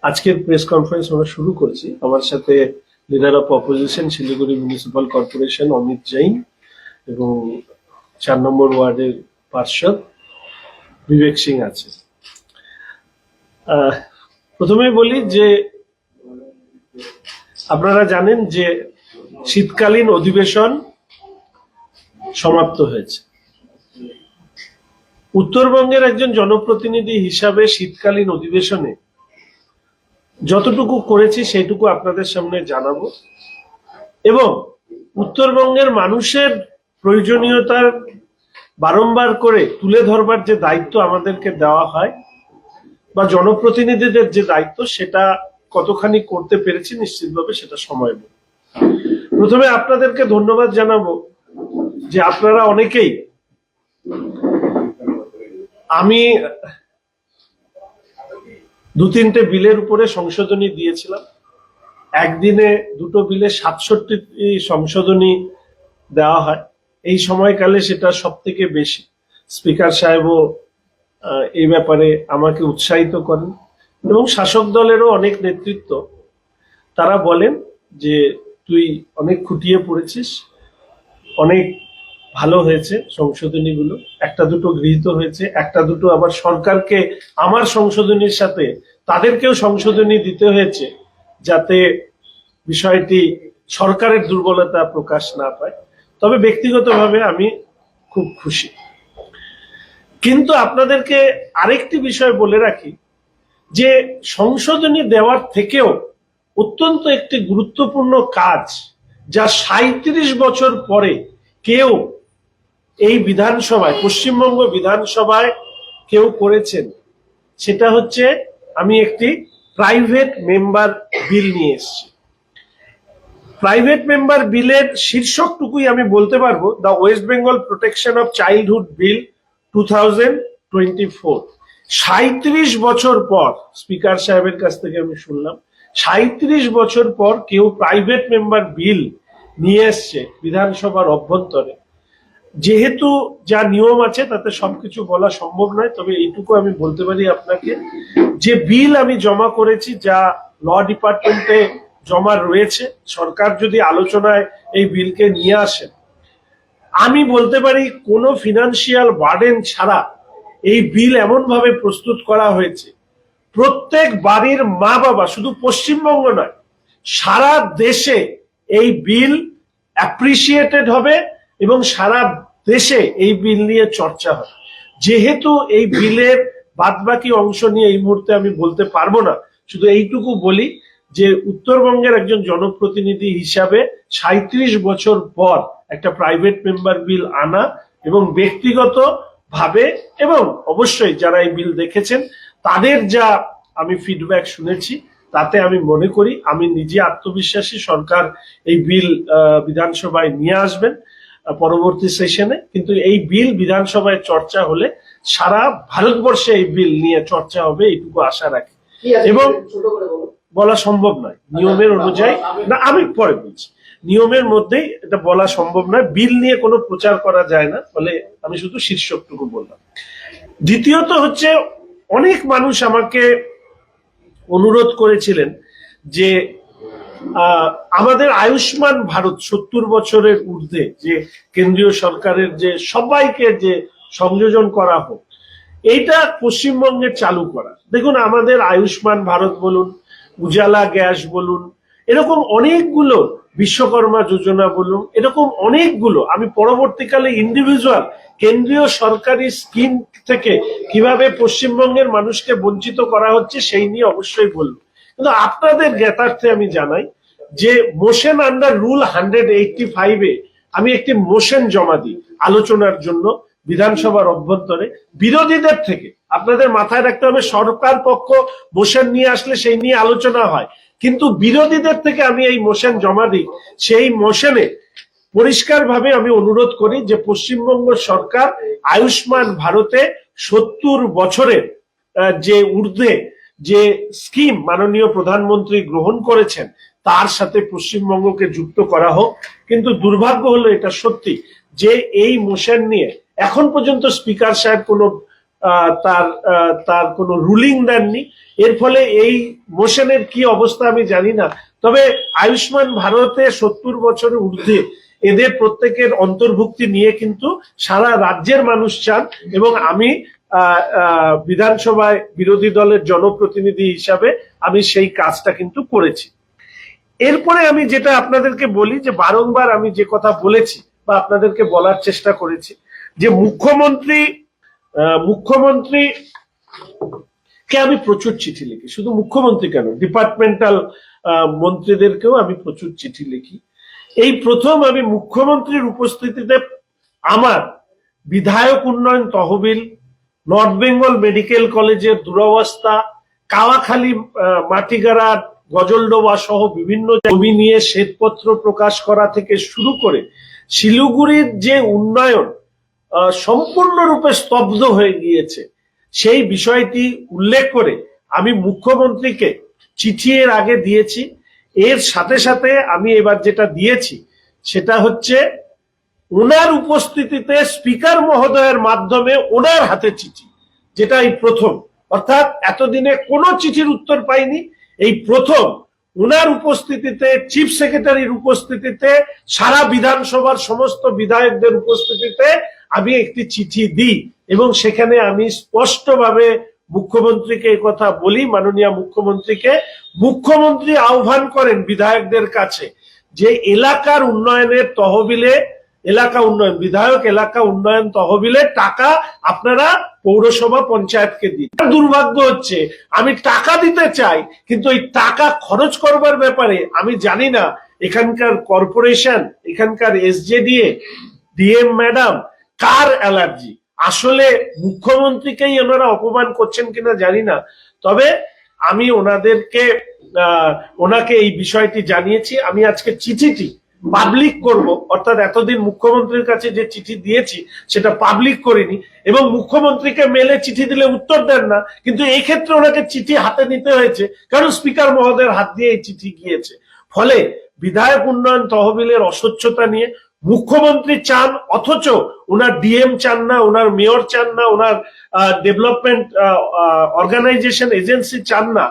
আজকের press conference আমরা শুরু করছি। আমার সাথে leader of opposition Siliguri municipal corporation Amit Jain এবং 4 নম্বর ওয়ার্ডের পার্ষদ বিবেক সিং আছে। প্রথমেই বলি যে আপনারা জানেন যে শীতকালীন অধিবেশন সমাপ্ত হয়েছে। উত্তরবঙ্গের একজন জনপ্রতিনিধি হিসাবে শীতকালীন অধিবেশনে যতটুকু করেছি সেইটুকু আপনাদের সামনে জানাবো এবং উত্তরবঙ্গের মানুষের প্রয়োজনীয়তার বারংবার করে তুলে ধরবার যে দায়িত্ব আমাদেরকে দেওয়া হয় বা জনপ্রতিনিধিদের যে দায়িত্ব সেটা কতখানি করতে পেরেছি নিশ্চিতভাবে সেটা সময় নেব। প্রথমে আপনাদেরকে ধন্যবাদ জানাবো যে আপনারা অনেকেই, আমি 2-3টে বিলের উপরে সংশোধনী দিয়েছিলাম। একদিনে 2টো বিলে 67টি সংশোধনী দেওয়া হয়। এই সময়কালে সেটা সব থেকে বেশি। স্পিকার সাহেবও এই ব্যাপারে আমাকে উৎসাহিত করেন এবং শাসক দলেরও অনেক নেতৃত্ব, তারা বলেন যে তুই অনেক খুঁটিয়ে পড়েছিস, অনেক ভালো হয়েছে সংশোধনীগুলো, 1-2টো গৃহীত হয়েছে, 1-2টো আবার সরকারকে আমার সংশোধনীর সাথে তাদেরকেও সংশোধনী দিতে হয়েছে যাতে বিষয়টি সরকারের দুর্বলতা প্রকাশ না পায়। তবে ব্যক্তিগতভাবে আমি খুব খুশি। কিন্তু আপনাদেরকে আরেকটি বিষয় বলে রাখি যে সংশোধনী দেওয়ার থেকেও অত্যন্ত একটি গুরুত্বপূর্ণ কাজ যা 37 বছর পরে কেউ এই বিধানসভায়, পশ্চিমবঙ্গ বিধানসভায় কেউ করেছেন, সেটা হচ্ছে আমি একটি প্রাইভেট মেম্বার বিল নিয়ে এসেছি। প্রাইভেট মেম্বার বিলের শীর্ষকটুকুই আমি বলতে পারবো, the West Bengal protection of childhood bill 2024। 37 বছর পর স্পিকার সাহেবের কাছ থেকে আমি শুনলাম 37 বছর পর কেউ প্রাইভেট মেম্বার বিল নিয়ে এসছে বিধানসভার অভ্যন্তরে। যেহেতু যা নিয়ম আছে তাতে সবকিছু বলা সম্ভব নয়, তবে এইটুকু আমি বলতে পারি আপনাকে যে বিল আমি জমা করেছি, যা ল ডিপার্টমেন্টে জমা রয়েছে, সরকার যদি আলোচনায় এই বিলকে নিয়ে আসেন, আমি বলতে পারি কোনো ফিনান্সিয়াল বার্ডেন ছাড়া এই বিল এমন ভাবে প্রস্তুত করা হয়েছে প্রত্যেক বাড়ির মা বাবা, শুধু পশ্চিমবঙ্গ নয় সারা দেশে এই বিল অ্যাপ্রিসিয়েটেড হবে এবং সারা দেশে এই বিল নিয়ে চর্চা হবে। যেহেতু এই বিলের বাদবাকি অংশ নিয়ে এই মুহূর্তে আমি বলতে পারবো না, শুধু এইটুকু বলি যে উত্তরবঙ্গের একজন জনপ্রতিনিধি হিসাবে 37 বছর পর একটা প্রাইভেট মেম্বার বিল আনা এবং ব্যক্তিগত ভাবে এবং অবশ্যই যারা এই বিল দেখেছেন তাদের যা আমি ফিডব্যাক শুনেছি, তাতে আমি মনে করি, আমি নিজে আত্মবিশ্বাসী সরকার এই বিল বিধানসভায় নিয়ে আসবেন পরবর্তী সেশনে। কিন্তু এই বিল বিধানসভায় চর্চা হলে সারা ভারতবর্ষে এই বিল নিয়ে চর্চা হবে, এইটুকু আশা রাখি। এবং বলা সম্ভব নয় নিয়মের অনুযায়ী, না আমি পরে বলছি, নিয়মের মধ্যেই এটা বলা সম্ভব নয়, বিল নিয়ে কোনো প্রচার করা যায় না, ফলে আমি শুধু শীর্ষকটুকু বললাম। দ্বিতীয়ত হচ্ছে, অনেক মানুষ আমাকে অনুরোধ করেছিলেন যে আমাদের আয়ুষ্মান ভারত 70 বছরের ঊর্ধ্বে যে কেন্দ্রীয় সরকারের যে সবাইকে যে সংযোজন করা হোক, এইটা পশ্চিমবঙ্গে চালু করা। দেখুন, আমাদের আয়ুষ্মান ভারত বলুন, উজালা গ্যাস বলুন, এরকম অনেকগুলো, বিশ্বকর্মা যোজনা বলুন, এরকম অনেকগুলো, আমি পরবর্তীকালে ইন্ডিভিজুয়াল কেন্দ্রীয় সরকারি স্কিম থেকে কিভাবে পশ্চিমবঙ্গের মানুষকে বঞ্চিত করা হচ্ছে সেই নিয়ে অবশ্যই বলবো। কিন্তু আপনাদের জ্ঞাতার্থে আমি জানাই যে মোশন আন্ডার রুল 185-এ আমি একটি মোশন জমা দিই আলোচনার জন্য বিধানসভার অভ্যন্তরে। বিরোধীদের থেকে আপনাদের মাথায় রাখতে হবে, সরকার পক্ষ মোশন নিয়ে আসলে সেই নিয়ে আলোচনা হয়, কিন্তু বিরোধীদের থেকে আমি এই মোশন জমা দিই। সেই মোশনে পরিষ্কারভাবে আমি অনুরোধ করি যে পশ্চিমবঙ্গ সরকার আয়ুষ্মান ভারতে 70 বছরের যে ঊর্ধ্বে যে স্কিম মাননীয় প্রধানমন্ত্রী গ্রহণ করেছেন তার সাথে পশ্চিমবঙ্গকে যুক্ত করা হোক। কিন্তু দুর্ভাগ্য হলো এটা সত্যি যে এই মোশন নিয়ে এখন পর্যন্ত স্পিকার সাহেব কোনো তার কোনো রুলিং দেননি। এর ফলে এই মোশনের কি অবস্থা আমি জানি না, তবে আয়ুষ্মান ভারতে 70 বছরের ঊর্ধ্বে এদের প্রত্যেকের অন্তর্ভুক্তি নিয়ে কিন্তু সারা রাজ্যের মানুষ চান, এবং আমি বিধানসভায় বিরোধী দলের জনপ্রতিনিধি হিসাবে আমি সেই কাজটা কিন্তু করেছি। এরপরে আমি যেটা আপনাদেরকে বলি, যে বারংবার আমি যে কথা বলেছি বা আপনাদেরকে বলার চেষ্টা করেছি, যে মুখ্যমন্ত্রী কে আমি প্রচুর চিঠি লিখি, শুধু মুখ্যমন্ত্রী কেন, ডিপার্টমেন্টাল মন্ত্রীদেরকেও আমি প্রচুর চিঠি লিখি। এই প্রথম আমি মুখ্যমন্ত্রীর উপস্থিতিতে আমার বিধায়ক উন্নয়ন তহবিল, নর্থ বেঙ্গল মেডিকেল কলেজের দুরবস্থা, কাওয়াখালী মাটিগাড়া গজলডোবা সহ বিভিন্ন জমি নিয়ে শ্বেতপত্র প্রকাশ করা থেকে শুরু করে শিলিগুড়ির যে উন্নয়ন সম্পূর্ণরূপে স্তব্ধ হয়ে গিয়েছে, সেই বিষয়টি উল্লেখ করে আমি মুখ্যমন্ত্রীকে চিঠি এর আগে দিয়েছি। এর সাথে সাথে আমি এবার যেটা দিয়েছি সেটা হচ্ছে ওনার উপস্থিতিতে স্পিকার মহোদয়ের মাধ্যমে ওনার হাতে চিঠি, যেটা এই প্রথম, অর্থাৎ এতদিনে কোনো চিঠির উত্তর পাইনি, এই প্রথম ওনার উপস্থিতিতে, চিফ সেক্রেটারির উপস্থিতিতে, সারা বিধানসভার সমস্ত বিধায়কদের উপস্থিতিতে আমি একটি চিঠি দিই, এবং সেখানে আমি স্পষ্টভাবে মুখ্যমন্ত্রীকে এই কথা বলি, মাননীয় মুখ্যমন্ত্রী আহ্বান করেন বিধায়কদের কাছে যে এলাকার উন্নয়নের তহবিলে, বিধায়ক এলাকা উন্নয়ন তহবিলে টাকা আপনারা পৌরসভা পঞ্চায়েতকে দিন। দুর্ভাগ্য হচ্ছে আমি টাকা দিতে চাই, কিন্তু এই টাকা খরচ করবার ব্যাপারে আমি জানি না এখানকার কর্পোরেশন, এখানকার এসজেডিএ, ডিএম ম্যাডাম কার অ্যালার্জি। আসলে মুখ্যমন্ত্রীকেই ওনারা অপমান করছেন কিনা জানি না, তবে আমি ওনাকে এই বিষয়টি জানিয়েছি। আমি আজকে চিঠিটি পাবলিক করব, অর্থাৎ এতদিন মুখ্যমন্ত্রীর কাছে যে চিঠি দিয়েছি সেটা পাবলিক করিনি, এবং মুখ্যমন্ত্রীকে মেলে চিঠি দিলে উত্তর দেন না, কিন্তু এই ক্ষেত্রে ওনাকে চিঠি হাতে নিতে হয়েছে কারণ স্পিকার মহোদয়ের হাত দিয়ে এই চিঠি গিয়েছে। ফলে বিধায়ক উন্নয়ন তহবিলের অস্বচ্ছতা নিয়ে মুখ্যমন্ত্রী চান, অথচ ওনার ডিএম চান না, ওনার মেয়র চান না, ওনার ডেভেলপমেন্ট অর্গানাইজেশন এজেন্সি চান না,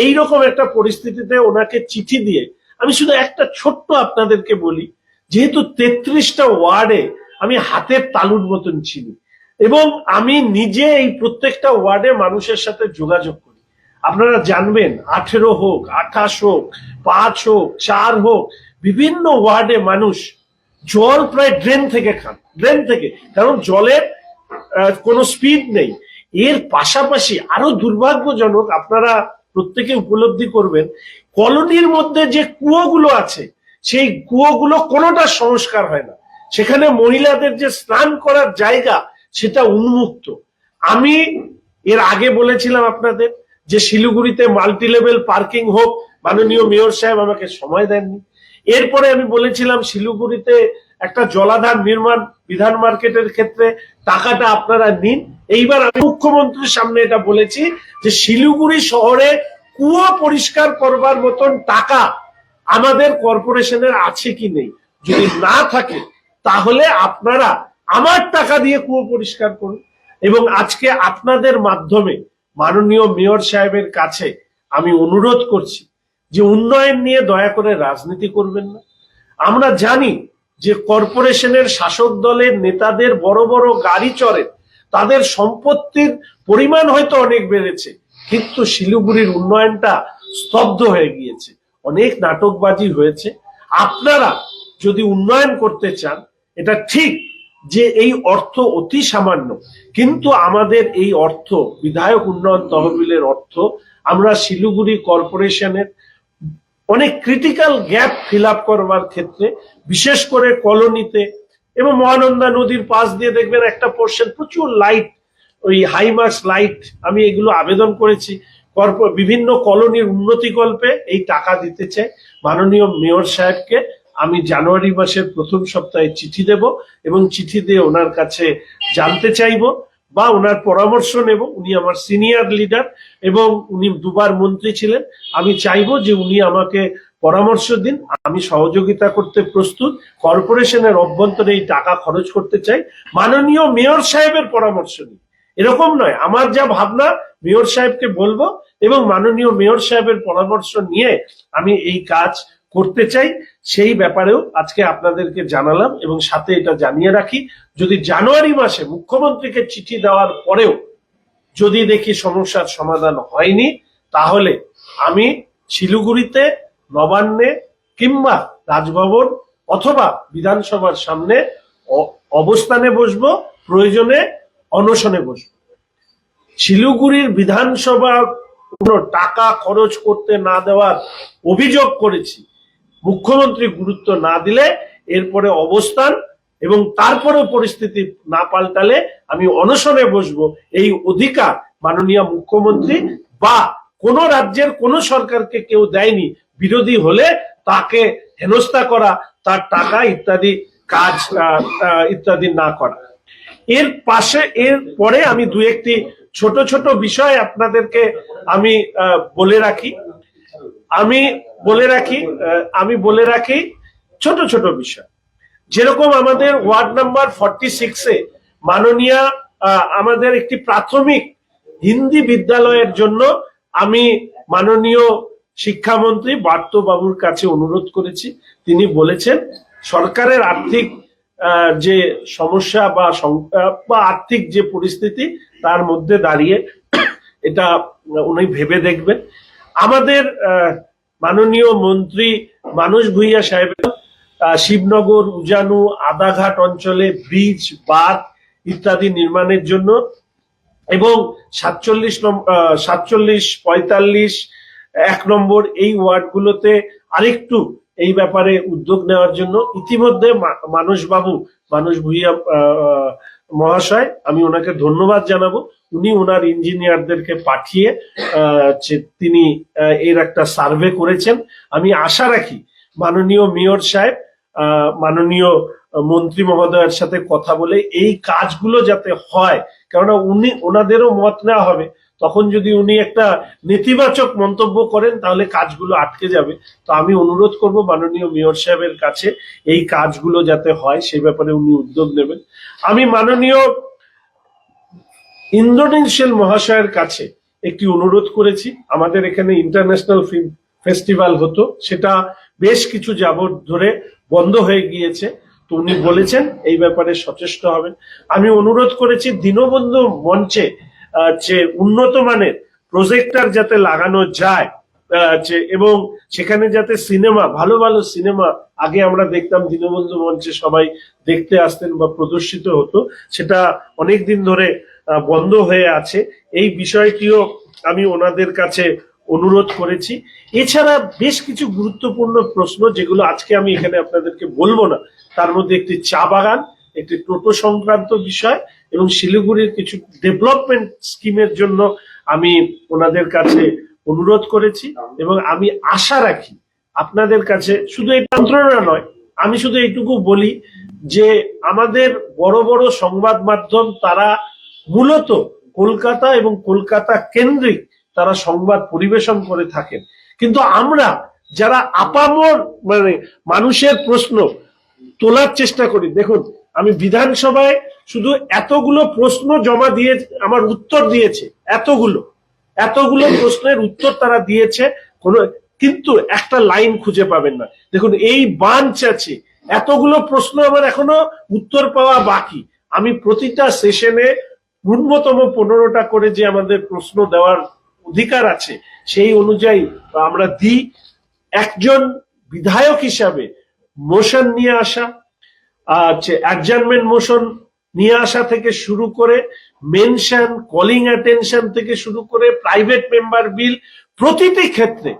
এইরকম একটা পরিস্থিতিতে ওনাকে চিঠি দিয়ে আমি শুধু একটা ছোট্ট আপনাদেরকে বলি, যেহেতু 33টা ওয়ার্ডে আমি হাতের তালুর মতন চিনি, এবং আমি নিজে এই প্রত্যেকটা ওয়ার্ডে মানুষের সাথে যোগাযোগ করি। আপনারা জানবেন 18 হোক, 28 হোক, 5 হোক, 4 হোক, বিভিন্ন ওয়ার্ডে মানুষ জল প্রায় ড্রেন থেকে খান, কারণ জলের কোনো স্পিড নেই। এর পাশাপাশি আরো দুর্ভাগ্যজনক, আপনারা প্রত্যেকে উপলব্ধি করবেন, কলোনির মধ্যে যে কুয়োগুলো আছে সেই কুয়োগুলো কোনোটা সংস্কার হয় না, সেখানে মহিলাদের যে স্নান করার জায়গা সেটা উন্মুক্ত। আমি এর আগে বলেছিলাম আপনাদের যে শিলিগুড়িতে মাল্টি লেভেল পার্কিং হোক, মাননীয় মেয়র সাহেব আমাকে সময় দেননি। এরপরে আমি বলেছিলাম শিলিগুড়িতে একটা জলাধার নির্মাণ বিধান মার্কেটের ক্ষেত্রে টাকাটা আপনারা নিন। এইবার আমি মুখ্যমন্ত্রীর সামনে এটা বলেছি যে শিলিগুড়ি শহরে কুয়ো পরিষ্কার করবার মতন টাকা আমাদের কর্পোরেশনের আছে কি নেই, যদি না থাকে তাহলে আপনারা আমার টাকা দিয়ে কুয়ো পরিষ্কার করুন। এবং আজকে আপনাদের মাধ্যমে মাননীয় মেয়র সাহেবের কাছে আমি অনুরোধ করছি যে উন্নয়ন নিয়ে দয়া করে রাজনীতি করবেন না। আমরা জানি যে কর্পোরেশনের শাসক দলের নেতাদের বড় বড় গাড়ি চড়ে, তাদের সম্পত্তির পরিমাণ হয়তো অনেক বেড়েছে, কিন্তু শিলিগুড়ির উন্নয়নটা স্তব্ধ হয়ে গিয়েছে, অনেক নাটকবাজি হয়েছে। আপনারা যদি উন্নয়ন করতে চান, এটা ঠিক যে এই অর্থ অতি সামান্য, কিন্তু আমাদের এই অর্থ বিধায়ক উন্নয়ন তহবিলের অর্থ আমরা শিলিগুড়ি কর্পোরেশনের অনেক ক্রিটিক্যাল গ্যাপ ফিল আপ করবার ক্ষেত্রে, বিশেষ করে কলোনিতে এবং মহানন্দা নদীর পাশ দিয়ে দেখবেন একটা পোর্শন প্রচুর লাইট, ওই হাইমার্স লাইট, আমি এগুলো আবেদন করেছি বিভিন্ন কলোনির উন্নতিকল্পে এই টাকা দিতে চাই। মাননীয় মেয়র সাহেবকে আমি জানুয়ারি মাসের প্রথম সপ্তাহে চিঠি দেব, এবং চিঠি দিয়ে ওনার কাছে জানতে চাইবো বা ওনার পরামর্শ নেব। উনি আমার সিনিয়র লিডার এবং উনি দুবার মন্ত্রী ছিলেন, আমি চাইবো যে উনি আমাকে পরামর্শ দিন, আমি সহযোগিতা করতে প্রস্তুত। কর্পোরেশনের অভ্যন্তরে এই টাকা খরচ করতে চাই, মাননীয় মেয়র সাহেবের পরামর্শ নিই। এরকম নয়, আমার যা ভাবনা মেয়র সাহেবকে বলবো এবং মাননীয় মেয়র সাহেবের পরামর্শ নিয়ে আমি এই কাজ করতে চাই। সেই ব্যাপারেও আজকে আপনাদেরকে জানালাম এবং সাথে এটা জানিয়ে রাখি, যদি জানুয়ারি মাসে মুখ্যমন্ত্রীকে চিঠি দেওয়ার পরেও যদি দেখি সমস্যার সমাধান হয়নি, তাহলে আমি শিলিগুড়িতে, নবান্নে কিংবা রাজভবন অথবা বিধানসভার সামনে অবস্থানে বসবো, প্রয়োজনে অনশনে বসবো। শিলিগুড়ির বিধানসভা কোনো টাকা খরচ করতে না দেওয়ার অভিযোগ করেছি, মুখ্যমন্ত্রী গুরুত্ব না দিলে এরপরে অবস্থান এবং তারপরেও পরিস্থিতি না পাল্টালে আমি অনশনে বসবো। এই অধিকার মাননীয় মুখ্যমন্ত্রী বা কোন রাজ্যের কোন সরকারকে কেউ দেয়নি। বিরোধী হলে তাকে হেনস্থা করা, তার টাকা ইত্যাদি কাজ ইত্যাদি না করা। এর পরে আমি দু একটি ছোট ছোট বিষয় আপনাদেরকে আমি বলে রাখি ছোট ছোট বিষয়। যেরকম আমাদের ওয়ার্ড নাম্বার 46-এ মাননীয় আমাদের একটি প্রাথমিক হিন্দি বিদ্যালয়ের জন্য আমি মাননীয় শিক্ষামন্ত্রী বার্ত বাবুর কাছে অনুরোধ করেছি। তিনি বলেছেন সরকারের আর্থিক যে সমস্যা বা আর্থিক যে পরিস্থিতি তার মধ্যে দাঁড়িয়ে এটা উনি ভেবে দেখবেন। আমাদের মাননীয় মন্ত্রী মানস ভুঁইয়া সাহেব শিবনগর, উজানু, আদাঘাট অঞ্চলে ব্রিজ, বাঁধ ইত্যাদি নির্মাণের জন্য এবং 47, 45, 1 নম্বর এই ওয়ার্ডগুলোতে আরেকটু এই ব্যাপারে উদ্যোগ নেওয়ার জন্য ইতিমধ্যে মানস ভুঁইয়া মহাশয়, আমি ওনাকে ধন্যবাদ জানাবো। উনি ওনার ইঞ্জিনিয়ারদেরকে পাঠিয়ে তিনি এর একটা সার্ভে করেছেন। আমি আশা রাখি মাননীয় মেয়র সাহেব মাননীয় মন্ত্রী মহোদয়ের সাথে কথা বলে এই কাজগুলো যাতে হয়, কেননা ওনাদেরও মত নেওয়া হবে। তখন যদি উনি একটা নেতিবাচক মন্তব্য করেন তাহলে কাজগুলো আটকে যাবে। তো আমি অনুরোধ করব মাননীয় মেয়র সাহেবের কাছে এই কাজগুলো যাতে হয় সেই ব্যাপারে উনি উদ্যোগ নেবেন। আমি মাননীয় ইন্দ্রনীল মহাশয়ের কাছে একটি অনুরোধ করেছি। আমাদের এখানে ইন্টারন্যাশনাল ফিল্ম ফেস্টিভ্যাল হতো, সেটা বেশ কিছু যাবত ধরে বন্ধ হয়ে গিয়েছে। তো উনি বলেছেন এই ব্যাপারে সচেষ্ট হবেন। আমি অনুরোধ করেছি দীনবন্ধু মঞ্চে যে উন্নত মানের প্রজেক্টর যাতে লাগানো যায় এবং সেখানে যাতে সিনেমা, ভালো ভালো সিনেমা, আগে আমরা দেখতাম দীনবন্ধু মঞ্চে সবাই দেখতে আসতেন বা প্রদর্শিত হতো, সেটা অনেক দিন ধরে বন্ধ হয়ে আছে। এই বিষয়টিও আমি ওনাদের কাছে অনুরোধ করেছি। এছাড়া বেশ কিছু গুরুত্বপূর্ণ প্রশ্ন যেগুলো আজকে আমি এখানে আপনাদেরকে বলবো না, তার মধ্যে একটি চা বাগান, একটি টোটো সংক্রান্ত বিষয় এবং শিলিগুড়ির কিছু ডেভেলপমেন্ট স্কিমের জন্য আমি ওনাদের কাছে অনুরোধ করেছি। এবং আমি আশা রাখি আপনাদের কাছে, শুধু এই মন্ত্রণা নয়, আমি শুধু এইটুকু বলি যে আমাদের বড় বড় সংবাদ মাধ্যম তারা মূলত কলকাতা এবং কলকাতা কেন্দ্রিক তারা সংবাদ পরিবেশন করে থাকেন, কিন্তু আমরা যারা আপামর মানুষের প্রশ্ন তোলার চেষ্টা করি, দেখুন আমি বিধানসভায় শুধু এতগুলো প্রশ্ন জমা দিয়ে আমার উত্তর দিয়েছে, এতগুলো প্রশ্নের উত্তর তারা দিয়েছে, কিন্তু একটা লাইন খুঁজে পাবেন না। দেখুন এই বাঞ্চ আছে, এতগুলো প্রশ্ন আমার এখনো উত্তর পাওয়া বাকি। আমি প্রতিটা সেশনে ন্যূনতম 15টা করে যে আমাদের প্রশ্ন দেওয়ার অধিকার আছে সেই অনুযায়ী আমরা দিই। একজন বিধায়ক হিসাবে মোশন নিয়ে আসা, অ্যাডজার্নমেন্ট মোশন নিয়ে আসা থেকে শুরু করে মেনশন, কলিং অ্যাটেনশন থেকে শুরু করে প্রাইভেট মেম্বার বিল, প্রতিটি ক্ষেত্রে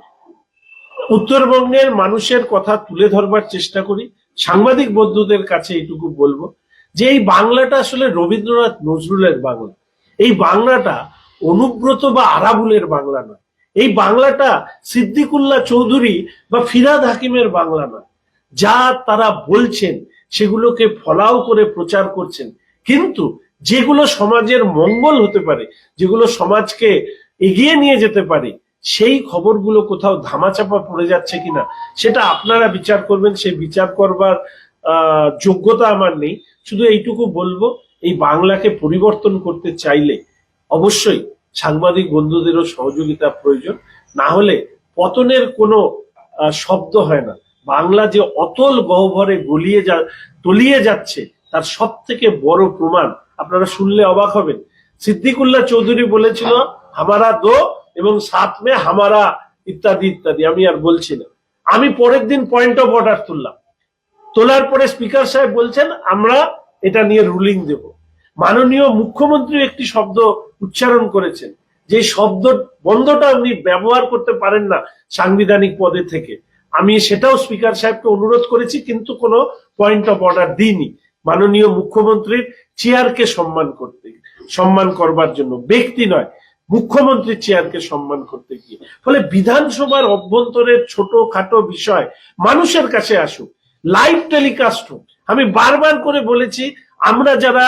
উত্তরবঙ্গের মানুষের কথা তুলে ধরবার চেষ্টা করি। সাংবাদিক বন্ধুদের কাছে এইটুকু বলবো যে এই বাংলাটা আসলে রবীন্দ্রনাথ নজরুলের বাংলা। এই বাংলাটা অনুব্রত বা আরাবুলের বাংলা নয়। এই বাংলাটা সিদ্দিকুল্লাহ চৌধুরী বা ফিরাদ হাকিমের বাংলা নয়। যা তারা বলছেন সেগুলোকে ফলাও করে প্রচার করছেন, কিন্তু যেগুলো সমাজের মঙ্গল হতে পারে, যেগুলো সমাজকে এগিয়ে নিয়ে যেতে পারে, সেই খবরগুলো কোথাও ধামাচাপা পড়ে যাচ্ছে কিনা সেটা আপনারা বিচার করবেন। সেই বিচার করবার যোগ্যতা আমার নেই। শুধু এইটুকু বলবো, এই বাংলাকে পরিবর্তন করতে চাইলে অবশ্যই সাংবাদিক বন্ধুদেরও সহযোগিতা প্রয়োজন, না হলে পতনের কোনো শব্দ হয় না। বাংলা যে অতল গহ্বরে তলিয়ে যাচ্ছে তার সব থেকে বড় প্রমাণ আপনারা শুনলে অবাক হবেন। সিদ্দিকুল্লাহ চৌধুরী বলেছিল হামারা দো এবং সাথ মে হামারা ইত্যাদি ইত্যাদি, আমি আর বলছি না। আমি পরের দিন পয়েন্ট অফ অর্ডার তোলার পরে স্পিকার সাহেব বলছেন আমরা এটা নিয়ে রুলিং দেব। মাননীয় মুখ্যমন্ত্রী একটি শব্দ উচ্চারণ করেছেন, যে শব্দ বন্ধটা উনি ব্যবহার করতে পারেন না সাংবিধানিক পদে থেকে। আমি সেটাও স্পিকার সাহেবকে অনুরোধ করেছি, কিন্তু কোনো পয়েন্ট অফ অর্ডার দিইনি। মাননীয় মুখ্যমন্ত্রীর চেয়ারকে সম্মান করবার জন্য, ব্যক্তি নয়, মুখ্যমন্ত্রীর চেয়ারকে সম্মান করতে গিয়ে। ফলে বিধানসভার অভ্যন্তরের ছোটখাটো বিষয় মানুষের কাছে আসুক, লাইভ টেলিকাস্ট হোক। আমি বারবার করে বলেছি, আমরা যারা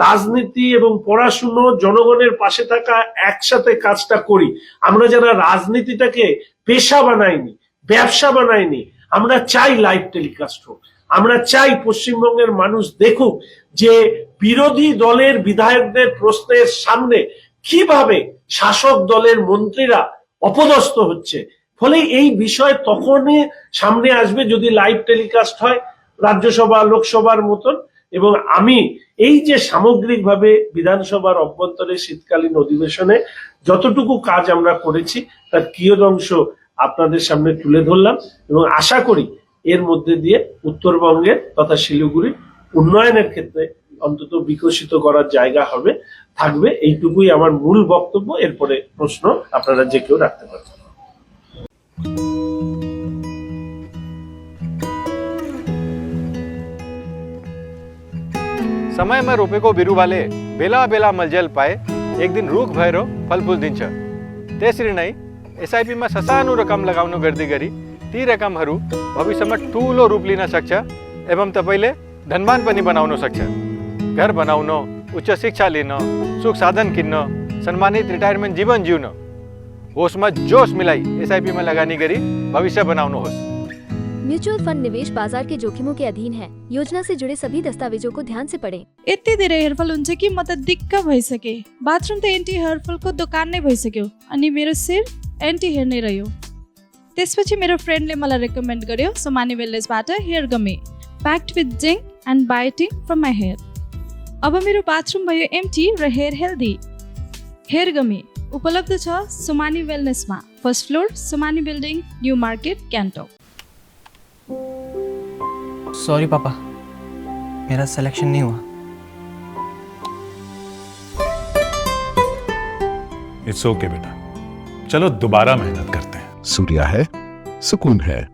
রাজনীতি এবং পড়াশুনো, জনগণের পাশে থাকা, একসাথে কাজটা করি, আমরা যারা রাজনীতিটাকে পেশা বানাইনি, ব্যবসা বানাইনি, আমরা চাই লাইভ টেলিকাস্ট হোক। আমরা চাই পশ্চিমবঙ্গের মানুষ দেখুক যে বিরোধী দলের বিধায়কদের প্রশ্নের সামনে কিভাবে শাসক দলের মন্ত্রীরা অপদস্থ হচ্ছে। ফলে এই বিষয় তখনই সামনে আসবে যদি লাইভ টেলিকাস্ট হয় রাজ্যসভা লোকসভার মতন। এবং আমি এই যে সামগ্রিকভাবে বিধানসভার অভ্যন্তরে শীতকালীন অধিবেশনে যতটুকু কাজ আমরা করেছি তার কিয়দংশ আপনাদের সামনে তুলে ধরলাম, এবং আশা করি এর মধ্যে দিয়ে উত্তরবঙ্গের তথা শিলিগুড়ির উন্নয়নের ক্ষেত্রে অন্তত বিকশিত করার জায়গা থাকবে। এইটুকুই আমার মূল বক্তব্য। এরপরে প্রশ্ন আপনারা যে কেউ রাখতে পারেন। समय में रोपे को बिरु वाले बेला बेला मलजल पाए एक दिन रूख भैरो फलफूल दिन्छ त्यसरी नै एसआईपी में ससानो रकम लगाउनु गर्दै गरी ती रकमहरू भविष्यमा ठूलो रूप लिन सक्छ एवं तपाईले धनवान पनि बनाउन सक्छ। घर बनाउन, उच्च शिक्षा लिन, सुख साधन किन्न, सम्मानित रिटायरमेन्ट जीवन जिउन, होसमा जोश मिलाई एसआईपी में लगानी गरी भविष्य बनाउनुहोस्। म्यूचुअल फंड निवेश बाजार के जोखिमों के अधीन है। योजना से जुड़े सभी दस्तावेजों को ध्यान से पढ़ें। यति धेरै हेयरफल हुन्छ कि म त दिक्क भइसके। बाथरूम त एन्टी हेयरफलको दोकान नै भइसक्यो अनि मेरो शिर एन्टी हेयर नै रह्यो। त्यसपछि मेरो फ्रेन्डले मलाई रेकमेन्ड गर्यो सोमानी वेलनेसबाट hair gummy packed with zinc and biotin from my hair. अब मेरो बाथरूम भयो एम्टी र हेयर हेल्दी। हेयर गमी उपलब्ध छ सोमानी वेलनेसमा, first floor, Somani building, new market, Gangtok. Sorry papa, मेरा सिलेक्शन नहीं हुआ। इट्स ओके बेटा, चलो दोबारा मेहनत करते हैं। सूर्या है, सुकून है।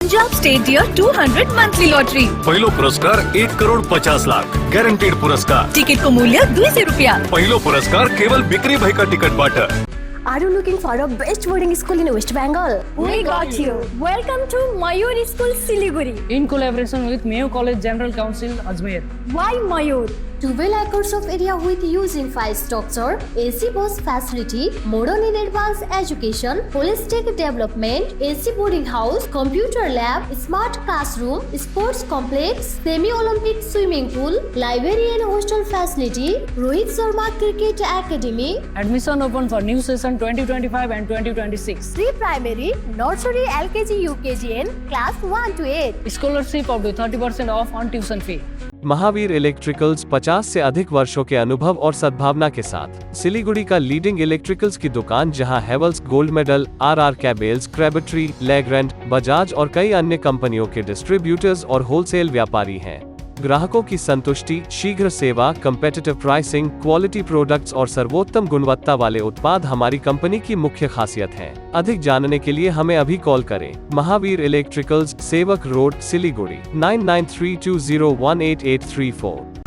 Punjab state dear 200 monthly lottery. पहिलो पुरस्कार 1,50,00,000 ग्यारेंटेड पुरस्कार। टिकट को मूल्य 200 रुपया। पहिलो पुरस्कार केवल बिक्री भएका टिकटबाट। Are you looking for a best boarding school in West Bengal? We got you. Welcome to Mayur School, Siliguri. In collaboration with Mayo College General Council, Ajmer. Why Mayur? 12 acres of area with use in 5 structure, AC bus facility, modern and advanced education, holistic development, AC boarding house, computer lab, smart classroom, sports complex, semi-Olympic swimming pool, library and hostel facility, Rohit Sharma Cricket Academy. Admission open for new session 2025 and 2026. Pre-primary, nursery, LKG, UKG and class 1 to 8. Scholarship up to 30% off on tuition fee. Mahavir electricals 50 से अधिक वर्षों के अनुभव और सद्भावना के साथ सिलीगुड़ी का लीडिंग इलेक्ट्रिकल्स की दुकान, जहां Havells Gold Medal, RR Kabel, Crabtree, Legrand, Bajaj और कई अन्य कंपनियों के डिस्ट्रीब्यूटर्स और होलसेल व्यापारी हैं। ग्राहकों की संतुष्टि, शीघ्र सेवा, कम्पेटिटिव प्राइसिंग, क्वालिटी प्रोडक्ट्स और सर्वोत्तम गुणवत्ता वाले उत्पाद हमारी कंपनी की मुख्य खासियत हैं। अधिक जानने के लिए हमें अभी कॉल करें। महावीर इलेक्ट्रिकल्स, सेवक रोड, सिलीगुड़ी 9932018834।